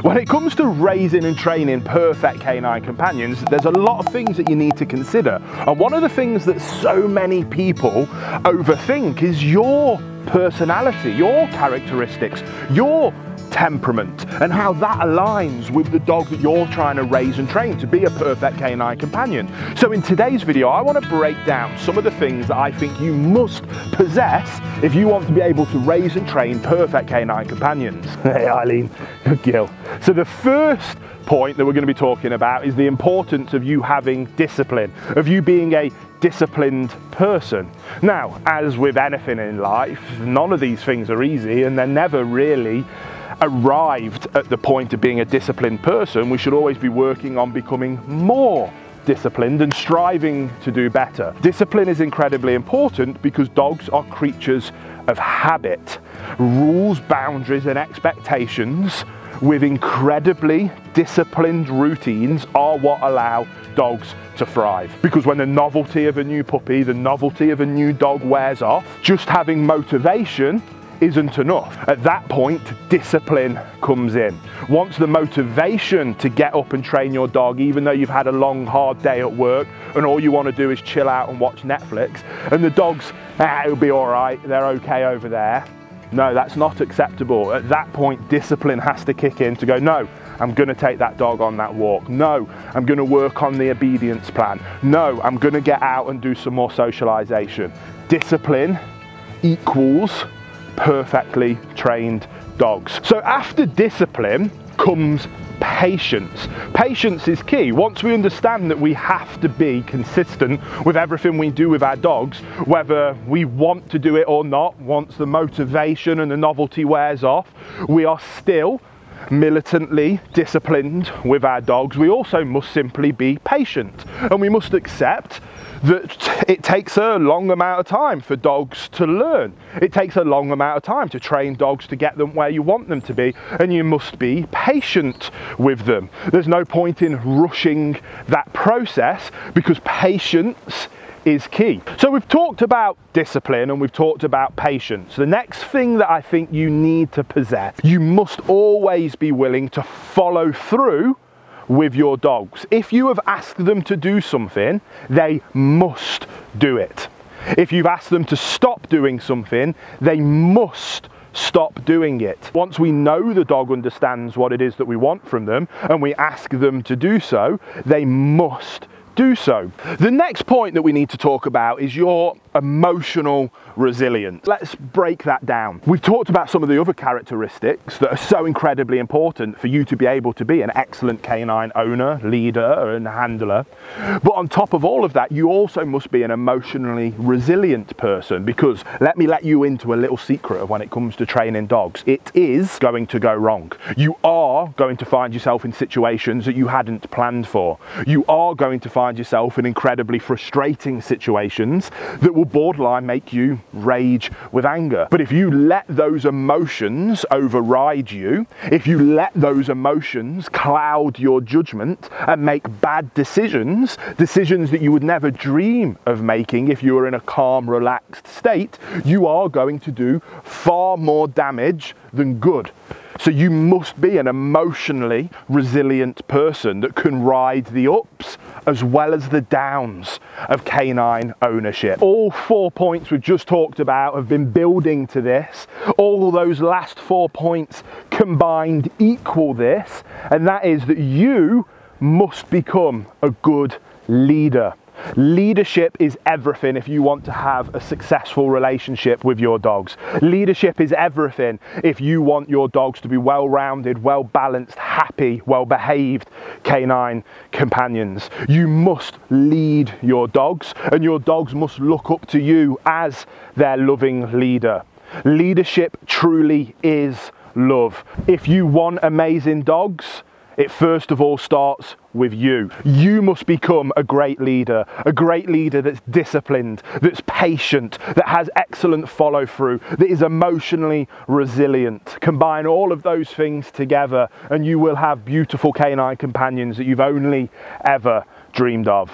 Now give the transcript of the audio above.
When it comes to raising and training perfect canine companions, there's a lot of things that you need to consider. And one of the things that so many people overthink is your personality, your characteristics, your temperament, and how that aligns with the dog that you're trying to raise and train to be a perfect canine companion. So in today's video, I want to break down some of the things that I think you must possess if you want to be able to raise and train perfect canine companions. Hey Eileen, good girl. So the first point that we're going to be talking about is the importance of you having discipline, of you being a disciplined person. Now, as with anything in life, none of these things are easy, and they're never really arrived at the point of being a disciplined person. We should always be working on becoming more disciplined and striving to do better. Discipline is incredibly important because dogs are creatures of habit. Rules, boundaries and expectations with incredibly disciplined routines are what allow dogs to thrive. Because when the novelty of a new puppy, the novelty of a new dog wears off, just having motivation isn't enough. At that point, discipline comes in. Once the motivation to get up and train your dog, even though you've had a long, hard day at work and all you want to do is chill out and watch Netflix, and the dog's, it'll be all right, they're okay over there. No, that's not acceptable. At that point, discipline has to kick in to go, no, I'm going to take that dog on that walk. No, I'm going to work on the obedience plan. No, I'm going to get out and do some more socialization. Discipline equals perfectly trained dogs. So after discipline comes patience. Patience is key. Once we understand that we have to be consistent with everything we do with our dogs, whether we want to do it or not, once the motivation and the novelty wears off, we are still militantly disciplined with our dogs. We also must simply be patient, and we must accept that it takes a long amount of time for dogs to learn. It takes a long amount of time to train dogs to get them where you want them to be, and you must be patient with them. There's no point in rushing that process because patience is key. So we've talked about discipline and we've talked about patience. The next thing that I think you need to possess, you must always be willing to follow through with your dogs. If you have asked them to do something, they must do it. If you've asked them to stop doing something, they must stop doing it. Once we know the dog understands what it is that we want from them and we ask them to do so, they must do so. The next point that we need to talk about is your emotional resilience. Let's break that down. We've talked about some of the other characteristics that are so incredibly important for you to be able to be an excellent canine owner, leader and handler. But on top of all of that, you also must be an emotionally resilient person, because let me let you into a little secret of when it comes to training dogs. It is going to go wrong. You are going to find yourself in situations that you hadn't planned for. You are going to find yourself in incredibly frustrating situations that will borderline make you rage with anger. But if you let those emotions override you, if you let those emotions cloud your judgment and make bad decisions, decisions that you would never dream of making if you were in a calm, relaxed state, you are going to do far more damage than good. So you must be an emotionally resilient person that can ride the ups as well as the downs of canine ownership. All 4 points we've just talked about have been building to this. All those last 4 points combined equal this, and that is that you must become a good leader. Leadership is everything if you want to have a successful relationship with your dogs. Leadership is everything if you want your dogs to be well-rounded, well-balanced, happy, well-behaved canine companions. You must lead your dogs, and your dogs must look up to you as their loving leader. Leadership truly is love. If you want amazing dogs, it first of all starts with you. You must become a great leader that's disciplined, that's patient, that has excellent follow through, that is emotionally resilient. Combine all of those things together and you will have beautiful canine companions that you've only ever dreamed of.